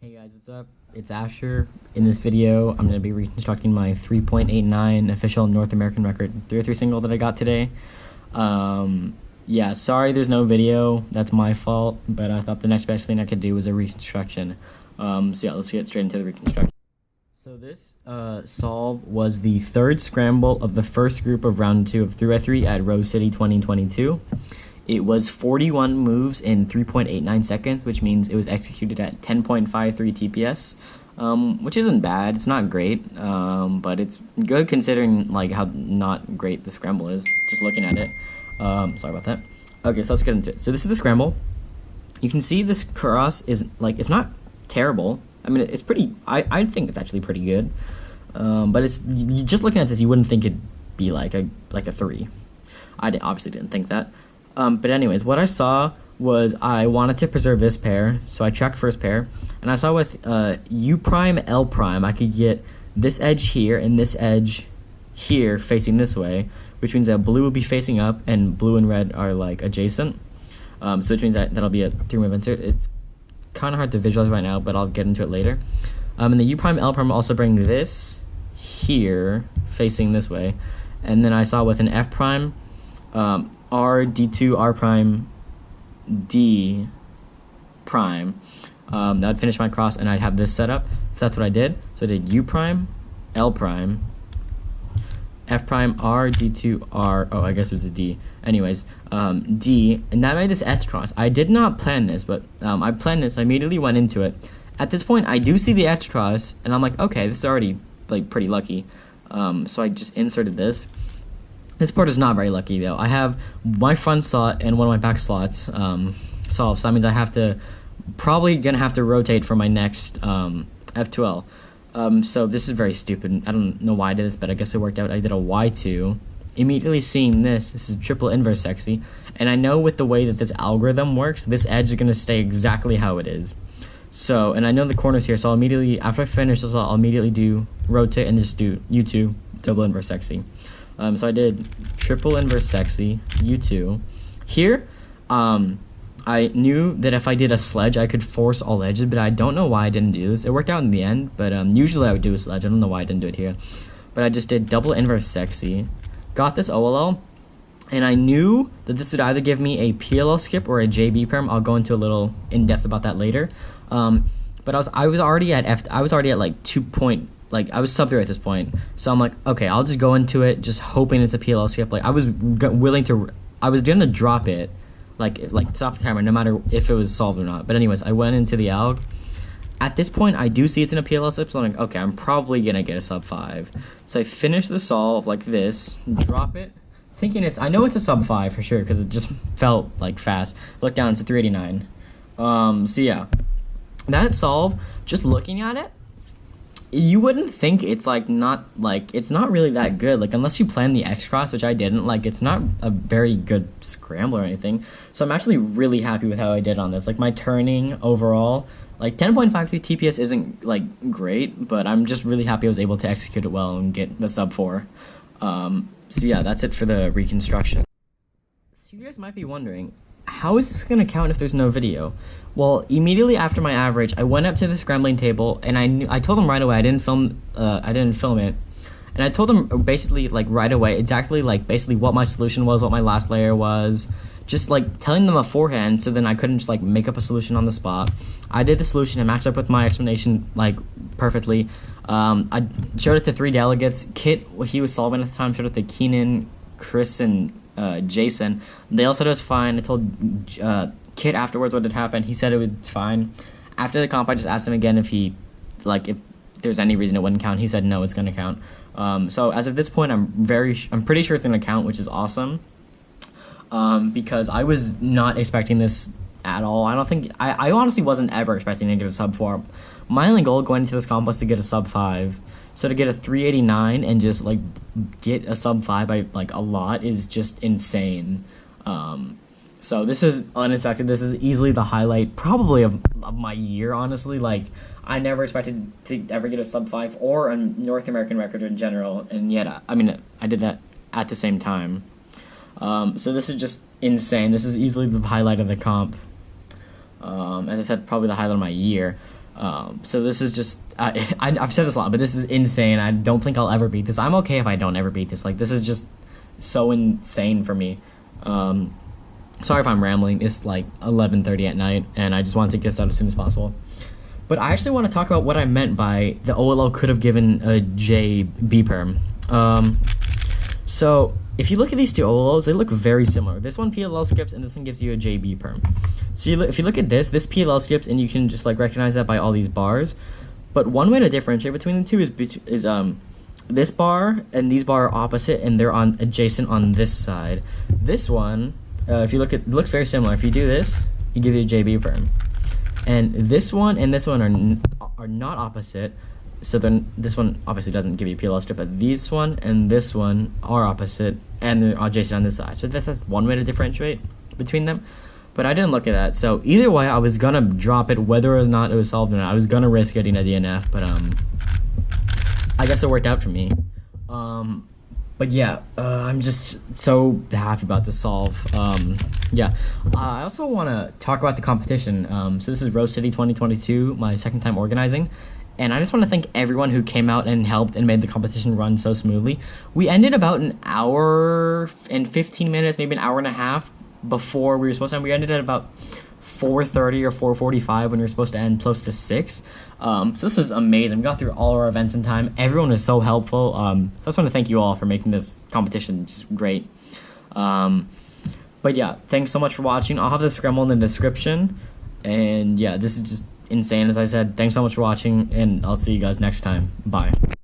Hey guys, what's up? It's Asher. In this video, I'm going to be reconstructing my 3.89 official North American record 303 single that I got today. Yeah, sorry there's no video. That's my fault, but I thought the next best thing I could do was a reconstruction. So yeah, let's get straight into the reconstruction. So this solve was the third scramble of the first group of round 2 of 3x3 at Rose City 2022. It was 41 moves in 3.89 seconds, which means it was executed at 10.53 TPS, which isn't bad. It's not great, but it's good considering like how not great the scramble is, just looking at it. Sorry about that. Okay, so let's get into it. So this is the scramble. You can see this cross is like, it's not terrible. I mean, it's pretty, I think it's actually pretty good. But it's, just looking at this, you wouldn't think it'd be like a 3. I obviously didn't think that. But anyways, what I saw was I wanted to preserve this pair, so I checked first pair, and I saw with U prime, L prime, I could get this edge here and this edge here facing this way, which means that blue will be facing up and blue and red are like adjacent. So which means that that'll be a 3-move insert. It's kind of hard to visualize right now, but I'll get into it later. And the U prime, L prime will also bring this here facing this way, and then I saw with an F prime, R, D2, R prime, D prime, that would finish my cross and I'd have this set up. So that's what I did. So I did U prime, L prime, F prime, R, D2, R, oh I guess it was a D. Anyways, D, and that made this H cross. I did not plan this, but I planned this, I immediately went into it. At this point, I do see the H cross, and I'm like, okay, this is already like pretty lucky. So I just inserted this. This part is not very lucky though. I have my front slot and one of my back slots solved, so that means I have to, probably gonna have to rotate for my next F2L. So this is very stupid. I don't know why I did this, but I guess it worked out. I did a Y2. Immediately seeing this is triple inverse sexy, and I know with the way that this algorithm works, this edge is gonna stay exactly how it is. So, and I know the corners here, so I'll immediately, after I finish this, I'll immediately do rotate and just do U2, double inverse sexy. So I did triple inverse sexy, U2. Here, I knew that if I did a sledge, I could force all edges, but I don't know why I didn't do this. It worked out in the end, but usually I would do a sledge. I don't know why I didn't do it here. But I just did double inverse sexy, got this OLL, and I knew that this would either give me a PLL skip or a JB perm. I'll go into a little in-depth about that later. But I was already at like 2 point, like I was sub 3 at this point, so I'm like, okay, I'll just go into it just hoping it's a PLL skip. Like I was gonna drop it, like stop the timer no matter if it was solved or not. But anyways, I went into the alg. At this point, I do see it's in a PLL skip, so I'm like, okay, I'm probably gonna get a sub 5. So I finish the solve like this, drop it, thinking I know it's a sub 5 for sure because it just felt like fast. Look down, it's a 389. So yeah, that solve, just looking at it, you wouldn't think it's it's not really that good, like unless you plan the X cross, which I didn't. Like it's not a very good scramble or anything, so I'm actually really happy with how I did on this. Like my turning overall, like 10.53 TPS isn't like great, but I'm just really happy I was able to execute it well and get the sub 4. So yeah, that's it for the reconstruction. So you guys might be wondering, how is this going to count if there's no video? Well, immediately after my average, I went up to the scrambling table, and I told them right away I didn't film it, and I told them basically like right away exactly like basically what my solution was, what my last layer was, just like telling them beforehand, so then I couldn't just like make up a solution on the spot. I did the solution and matched up with my explanation like perfectly. I showed it to 3 delegates. Kit, he was solving at the time, showed it to Keenan, Chris, and Jason. They all said it was fine. I told Kit afterwards what had happened. He said it was fine. After the comp, I just asked him again if if there's any reason it wouldn't count. He said no, it's gonna count. So as of this point, I'm pretty sure it's gonna count, which is awesome. Because I was not expecting this at all. I honestly wasn't ever expecting to get a sub 4. My only goal going into this comp was to get a sub 5. So to get a 389 and just like get a sub 5 by like a lot is just insane. So this is unexpected. This is easily the highlight probably of my year, honestly. Like I never expected to ever get a sub 5 or a North American record in general, and yet I did that at the same time. So this is just insane. This is easily the highlight of the comp. As I said, probably the highlight of my year. So this is just I've said this a lot, but this is insane. I don't think I'll ever beat this. I'm okay if I don't ever beat this. Like, this is just so insane for me. Sorry if I'm rambling. It's like 11:30 at night, and I just wanted to get this out as soon as possible. But I actually want to talk about what I meant by the OLL could have given a JB perm. So if you look at these two OLOs, they look very similar. This one PLL skips, and this one gives you a JB perm. So if you look at this PLL skips, and you can just like recognize that by all these bars. But one way to differentiate between the two is this bar and these bar are opposite, and they're on adjacent on this side. This one, if you look at, it looks very similar. If you do this, you give you a JB perm. And this one are not opposite. So then this one obviously doesn't give you a PLL strip, but this one and this one are opposite, and they're adjacent on this side. So that's one way to differentiate between them. But I didn't look at that. So either way, I was gonna drop it whether or not it was solved or not. I was gonna risk getting a DNF, but I guess it worked out for me. But yeah, I'm just so happy about this solve. Yeah, I also want to talk about the competition. So this is Rose City 2022, my second time organizing. And I just want to thank everyone who came out and helped and made the competition run so smoothly. We ended about an hour and 15 minutes, maybe an hour and a half before we were supposed to end. We ended at about 4:30 or 4:45 when we were supposed to end close to 6. So this was amazing. We got through all our events in time. Everyone was so helpful. So I just want to thank you all for making this competition just great. But yeah, thanks so much for watching. I'll have the Scramble in the description. And yeah, this is just insane, as I said. Thanks so much for watching, and I'll see you guys next time. Bye.